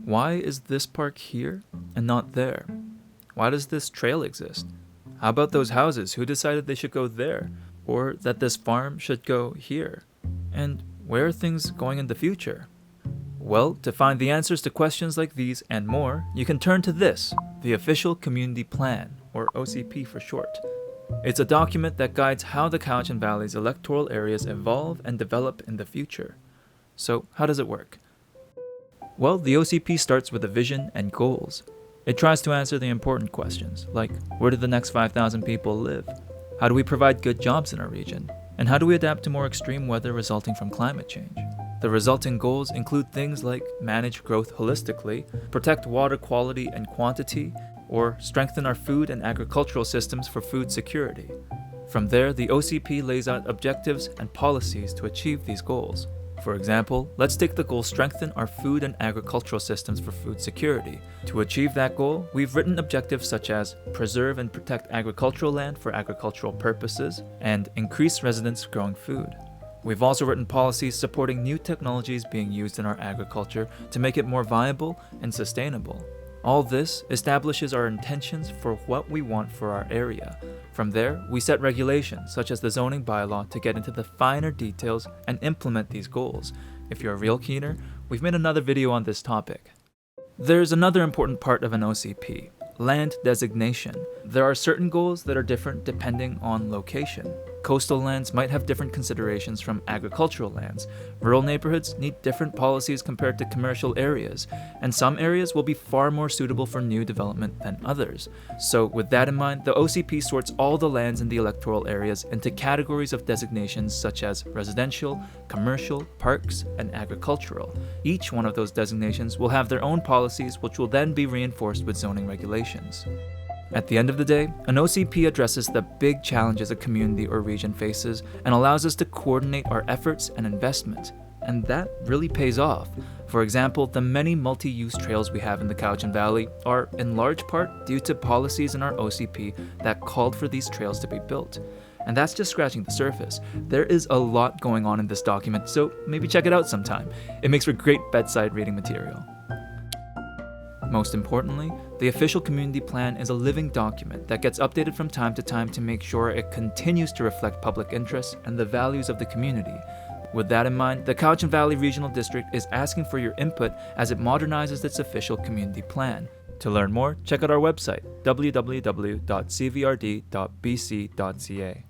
Why is this park here and not there? Why does this trail exist? How about those houses? Who decided they should go there? Or that this farm should go here? And where are things going in the future? Well, to find the answers to questions like these and more, you can turn to this, the Official Community Plan, or OCP for short. It's a document that guides how the Cowichan Valley's electoral areas evolve and develop in the future. So, how does it work? Well, the OCP starts with a vision and goals. It tries to answer the important questions, like where do the next 5,000 people live? How do we provide good jobs in our region? And how do we adapt to more extreme weather resulting from climate change? The resulting goals include things like manage growth holistically, protect water quality and quantity, or strengthen our food and agricultural systems for food security. From there, the OCP lays out objectives and policies to achieve these goals. For example, let's take the goal strengthen our food and agricultural systems for food security. To achieve that goal, we've written objectives such as preserve and protect agricultural land for agricultural purposes and increase residents growing food. We've also written policies supporting new technologies being used in our agriculture to make it more viable and sustainable. All this establishes our intentions for what we want for our area. From there, we set regulations such as the zoning bylaw to get into the finer details and implement these goals. If you're a real keener, we've made another video on this topic. There's another important part of an OCP, land designation. There are certain goals that are different depending on location. Coastal lands might have different considerations from agricultural lands. Rural neighborhoods need different policies compared to commercial areas, and some areas will be far more suitable for new development than others. So with that in mind, the OCP sorts all the lands in the electoral areas into categories of designations such as residential, commercial, parks, and agricultural. Each one of those designations will have their own policies, which will then be reinforced with zoning regulations. At the end of the day, an OCP addresses the big challenges a community or region faces and allows us to coordinate our efforts and investment. And that really pays off. For example, the many multi-use trails we have in the Cowichan Valley are in large part due to policies in our OCP that called for these trails to be built. And that's just scratching the surface. There is a lot going on in this document, so maybe check it out sometime. It makes for great bedside reading material. Most importantly, the Official Community Plan is a living document that gets updated from time to time to make sure it continues to reflect public interests and the values of the community. With that in mind, the Cowichan Valley Regional District is asking for your input as it modernizes its Official Community Plan. To learn more, check out our website, www.cvrd.bc.ca.